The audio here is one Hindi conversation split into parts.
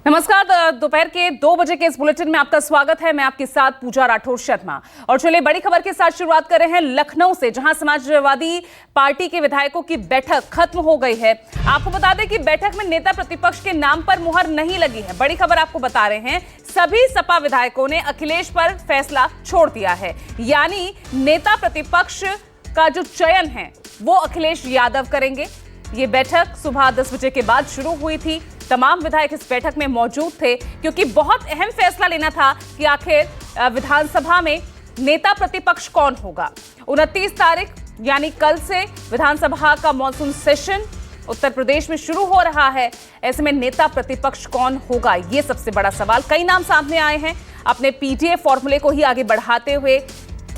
नमस्कार, दोपहर के 2 बजे के इस बुलेटिन में आपका स्वागत है। मैं आपके साथ पूजा राठौर शर्मा। और चलिए बड़ी खबर के साथ शुरुआत कर रहे हैं लखनऊ से, जहां समाजवादी पार्टी के विधायकों की बैठक खत्म हो गई है। आपको बता दें कि बैठक में नेता प्रतिपक्ष के नाम पर मुहर नहीं लगी है। बड़ी खबर आपको बता रहे हैं, सभी सपा विधायकों ने अखिलेश पर फैसला छोड़ दिया है। यानी नेता प्रतिपक्ष का जो चयन है वो अखिलेश यादव करेंगे। ये बैठक सुबह 10 बजे के बाद शुरू हुई थी। तमाम विधायक इस बैठक में मौजूद थे क्योंकि बहुत अहम फैसला लेना था कि आखिर विधानसभा में नेता प्रतिपक्ष कौन होगा। 29 तारीख यानी कल से विधानसभा का मॉनसून सेशन उत्तर प्रदेश में शुरू हो रहा है। ऐसे में नेता प्रतिपक्ष कौन होगा, ये सबसे बड़ा सवाल। कई नाम सामने आए हैं अपने पीटीए फॉर्मूले को ही आगे बढ़ाते हुए।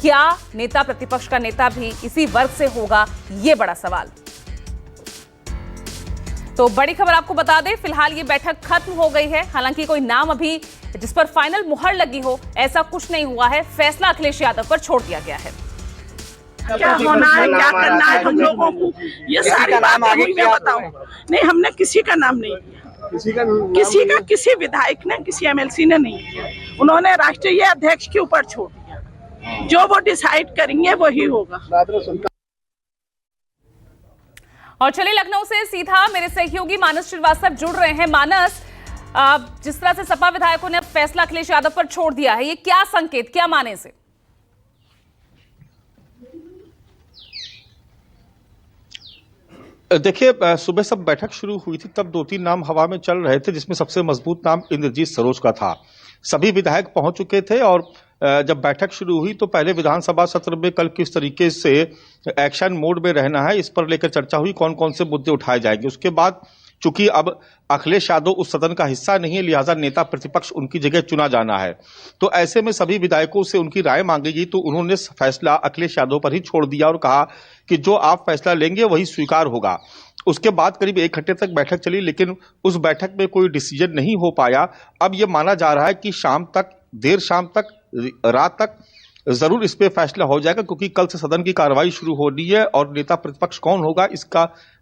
क्या नेता प्रतिपक्ष का नेता भी इसी वर्ग से होगा, ये बड़ा सवाल। तो बड़ी खबर आपको बता दें, फिलहाल ये बैठक खत्म हो गई है। हालांकि कोई नाम अभी जिस पर फाइनल मुहर लगी हो ऐसा कुछ नहीं हुआ है। फैसला अखिलेश यादव पर छोड़ दिया गया है। क्या होना है, क्या करना है हम लोगों को, ये सारी बातें मैं बताऊं। नहीं, हमने किसी का नाम नहीं किया, किसी विधायक ने, किसी एमएलसी ने नहीं किया। उन्होंने राष्ट्रीय अध्यक्ष के ऊपर छोड़ दिया। जो वो डिसाइड करेंगे वही होगा। और चलिए लखनऊ से सीधा मेरे सहयोगी मानस श्रीवास्तव जुड़ रहे हैं। मानस, जिस तरह से सपा विधायकों ने फैसला अखिलेश यादव पर छोड़ दिया है, ये क्या संकेत, क्या माने से? देखिए, सुबह सब बैठक शुरू हुई थी तब 2-3 नाम हवा में चल रहे थे, जिसमें सबसे मजबूत नाम इंद्रजीत सरोज का था। सभी विधायक पहुंच चुके थे और जब बैठक शुरू हुई तो पहले विधानसभा सत्र में कल किस तरीके से एक्शन मोड में रहना है इस पर लेकर चर्चा हुई, कौन कौन से मुद्दे उठाए जाएंगे। उसके बाद चूंकि अब अखिलेश यादव उस सदन का हिस्सा नहीं है, लिहाजा नेता प्रतिपक्ष उनकी जगह चुना जाना है। तो ऐसे में सभी विधायकों से उनकी राय मांगी गई तो उन्होंने फैसला अखिलेश यादव पर ही छोड़ दिया और कहा कि जो आप फैसला लेंगे वही स्वीकार होगा। उसके बाद करीब 1 घंटे तक बैठक चली, लेकिन उस बैठक में कोई डिसीजन नहीं हो पाया। अब यह माना जा रहा है कि शाम तक, देर शाम तक, रात तक जरूर इस पे फैसला हो जाएगा, क्योंकि कल से सदन की कार्रवाई शुरू होनी है और नेता प्रतिपक्ष कौन होगा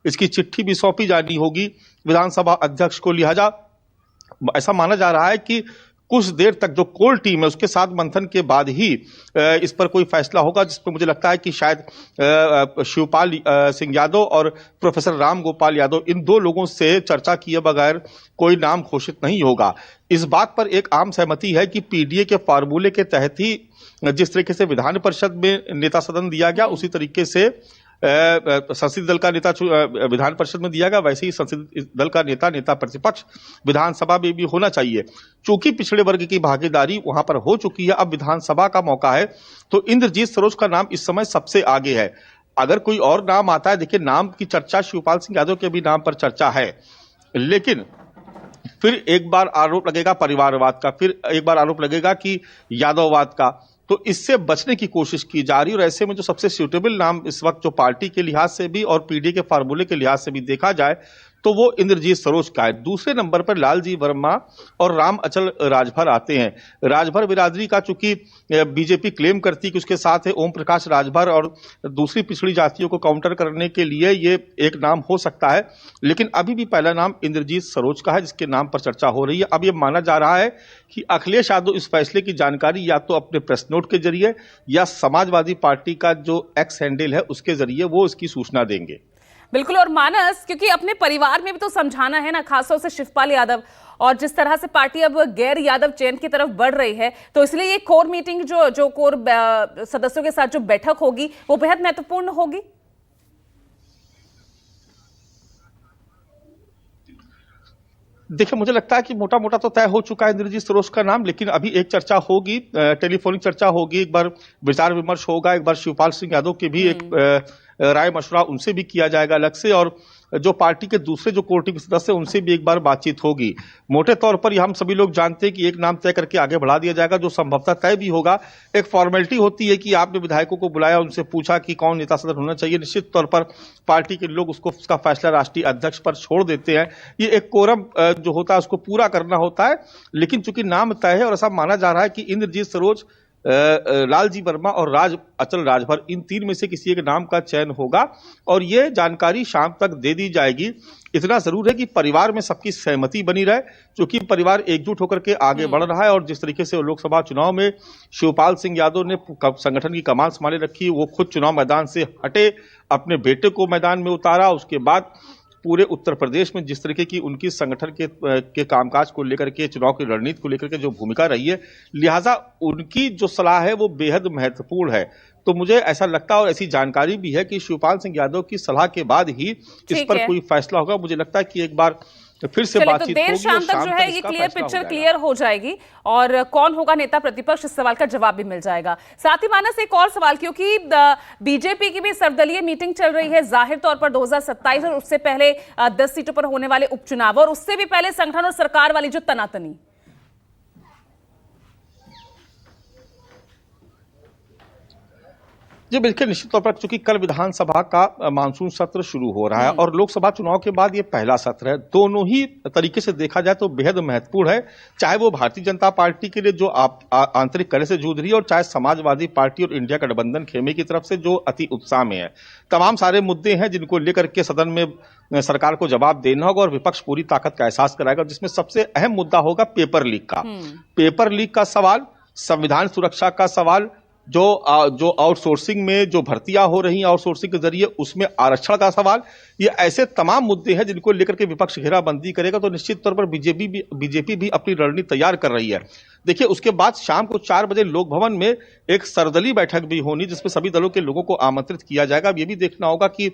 इसकी चिट्ठी भी सौंपी जानी होगी विधानसभा अध्यक्ष को। लिहाजा ऐसा माना जा रहा है कि कुछ देर तक जो कोर टीम है उसके साथ मंथन के बाद ही इस पर कोई फैसला होगा, जिस पर मुझे लगता है कि शायद शिवपाल सिंह यादव और प्रोफेसर राम गोपाल यादव, इन 2 लोगों से चर्चा किए बगैर कोई नाम घोषित नहीं होगा। इस बात पर एक आम सहमति है कि पीडीए के फार्मूले के तहत ही जिस तरीके से विधान परिषद में नेता सदन दिया गया, उसी तरीके से संसदीय दल का नेता विधान परिषद में दिया गया, वैसे ही संसदीय दल का नेता प्रतिपक्ष विधानसभा में भी होना चाहिए। चूंकि पिछड़े वर्ग की भागीदारी वहां पर हो चुकी है, अब विधानसभा का मौका है, तो इंद्रजीत सरोज का नाम इस समय सबसे आगे है। अगर कोई और नाम आता है, देखिए नाम की चर्चा शिवपाल सिंह यादव के भी नाम पर चर्चा है, लेकिन फिर एक बार आरोप लगेगा परिवारवाद का, फिर एक बार आरोप लगेगा कि यादववाद का। तो इससे बचने की कोशिश की जा रही है और ऐसे में जो सबसे सूटेबल नाम इस वक्त जो पार्टी के लिहाज से भी और पीडीए के फार्मूले के लिहाज से भी देखा जाए तो वो इंद्रजीत सरोज का है। दूसरे नंबर पर लालजी वर्मा और राम अचल राजभर आते हैं। राजभर बिरादरी का चूंकि बीजेपी क्लेम करती है कि उसके साथ है ओम प्रकाश राजभर और दूसरी पिछड़ी जातियों को काउंटर करने के लिए ये एक नाम हो सकता है, लेकिन अभी भी पहला नाम इंद्रजीत सरोज का है जिसके नाम पर चर्चा हो रही है। अब ये माना जा रहा है कि अखिलेश यादव इस फैसले की जानकारी या तो अपने प्रेस नोट के जरिए या समाजवादी पार्टी का जो एक्स हैंडल है उसके जरिए वो इसकी सूचना देंगे। बिल्कुल। और मानस, क्योंकि अपने परिवार में भी तो समझाना है ना, खासतौर से शिवपाल यादव, और जिस तरह से पार्टी अब गैर यादव चयन की तरफ बढ़ रही है, तो इसलिए ये कोर मीटिंग जो कोर सदस्यों के साथ जो बैठक होगी वो बेहद महत्वपूर्ण होगी। देखिए, मुझे लगता है कि मोटा मोटा तो तय हो चुका है इंद्रजीत सरोज का नाम, लेकिन अभी एक चर्चा होगी, टेलीफोनिक चर्चा होगी, एक बार विचार विमर्श होगा, एक बार शिवपाल सिंह यादव की भी एक राय मशवरा उनसे भी किया जाएगा अलग से, और जो पार्टी के दूसरे जो कोर टीम सदस्य उनसे भी एक बार बातचीत होगी। मोटे तौर पर हम सभी लोग जानते हैं कि एक नाम तय करके आगे बढ़ा दिया जाएगा, जो संभवतः तय भी होगा। एक फॉर्मेलिटी होती है कि आपने विधायकों को बुलाया, उनसे पूछा कि कौन नेता सदन होना चाहिए, निश्चित तौर पर पार्टी के लोग उसका फैसला राष्ट्रीय अध्यक्ष पर छोड़ देते हैं। ये एक कोरम जो होता है उसको पूरा करना होता है, लेकिन चूंकि नाम तय है और ऐसा माना जा रहा है कि इंद्रजीत सरोज लालजी वर्मा और अचल राजभर, इन तीन में से किसी एक नाम का चयन होगा और ये जानकारी शाम तक दे दी जाएगी। इतना जरूर है कि परिवार में सबकी सहमति बनी रहे, क्योंकि परिवार एकजुट होकर के आगे बढ़ रहा है और जिस तरीके से लोकसभा चुनाव में शिवपाल सिंह यादव ने संगठन की कमान संभाले रखी, वो खुद चुनाव मैदान से हटे, अपने बेटे को मैदान में उतारा, उसके बाद पूरे उत्तर प्रदेश में जिस तरीके की उनकी संगठन के कामकाज को लेकर के, चुनाव की रणनीति को लेकर के जो भूमिका रही है, लिहाजा उनकी जो सलाह है वो बेहद महत्वपूर्ण है। तो मुझे ऐसा लगता है और ऐसी जानकारी भी है कि शिवपाल सिंह यादव की सलाह के बाद ही इस पर कोई फैसला होगा। मुझे लगता है कि एक बार फिर से बातचीत तो देर शाम तक जो है ये क्लियर पिक्चर क्लियर हो जाएगी और कौन होगा नेता प्रतिपक्ष, इस सवाल का जवाब भी मिल जाएगा। साथ ही मानस एक और सवाल, क्योंकि बीजेपी की भी सर्वदलीय मीटिंग चल रही है जाहिर तौर पर 2027 और उससे पहले 10 सीटों पर होने वाले उपचुनाव और उससे भी पहले संगठन और सरकार वाली जो तनातनी। जी बिल्कुल, निश्चित तौर पर चूंकि कल विधानसभा का मानसून सत्र शुरू हो रहा है और लोकसभा चुनाव के बाद ये पहला सत्र है, दोनों ही तरीके से देखा जाए तो बेहद महत्वपूर्ण है। चाहे वो भारतीय जनता पार्टी के लिए जो आंतरिक कलह से जूझ रही है और चाहे समाजवादी पार्टी और इंडिया गठबंधन खेमे की तरफ से जो अति उत्साह में है। तमाम सारे मुद्दे हैं जिनको लेकर के सदन में सरकार को जवाब देना होगा और विपक्ष पूरी ताकत का एहसास कराएगा, जिसमें सबसे अहम मुद्दा होगा पेपर लीक का। पेपर लीक का सवाल, संविधान सुरक्षा का सवाल, जो आउटसोर्सिंग में जो भर्तियां हो रही हैं आउटसोर्सिंग के जरिए उसमें आरक्षण का सवाल, ये ऐसे तमाम मुद्दे हैं जिनको लेकर के विपक्ष घेराबंदी करेगा। तो निश्चित तौर पर बीजेपी भी अपनी रणनीति तैयार कर रही है। देखिए, उसके बाद शाम को 4 बजे लोक भवन में एक सर्वदलीय बैठक भी होनी, जिसमें सभी दलों के लोगों को आमंत्रित किया जाएगा। अब ये भी देखना होगा कि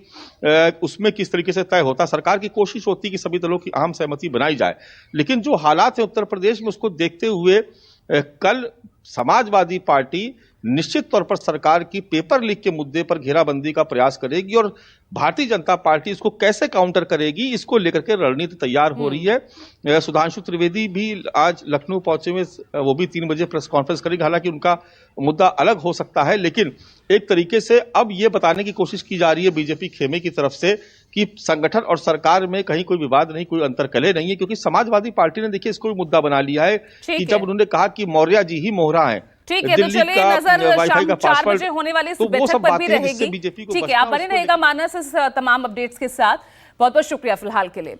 उसमें किस तरीके से तय होता है। सरकार की कोशिश होती है कि सभी दलों की आम सहमति बनाई जाए, लेकिन जो हालात है उत्तर प्रदेश में उसको देखते हुए कल समाजवादी पार्टी निश्चित तौर पर सरकार की पेपर लीक के मुद्दे पर घेराबंदी का प्रयास करेगी और भारतीय जनता पार्टी इसको कैसे काउंटर करेगी, इसको लेकर के रणनीति तैयार हो रही है। सुधांशु त्रिवेदी भी आज लखनऊ पहुंचे हुए, वो भी 3 बजे प्रेस कॉन्फ्रेंस करेंगे। हालांकि उनका मुद्दा अलग हो सकता है, लेकिन एक तरीके से अब ये बताने की कोशिश की जा रही है बीजेपी खेमे की तरफ से कि संगठन और सरकार में कहीं कोई विवाद नहीं, कोई अंतर्कलह नहीं है, क्योंकि समाजवादी पार्टी ने देखिए इसको भी मुद्दा बना लिया है कि जब उन्होंने कहा कि मौर्य जी ही मोहरा है। ठीक है, तो चलिए नजर शाम 4 बजे होने वाली इस बैठक पर भी रहेगी। ठीक है, आप बने रहेगा मानस इस तमाम अपडेट्स के साथ। बहुत बहुत शुक्रिया फिलहाल के लिए।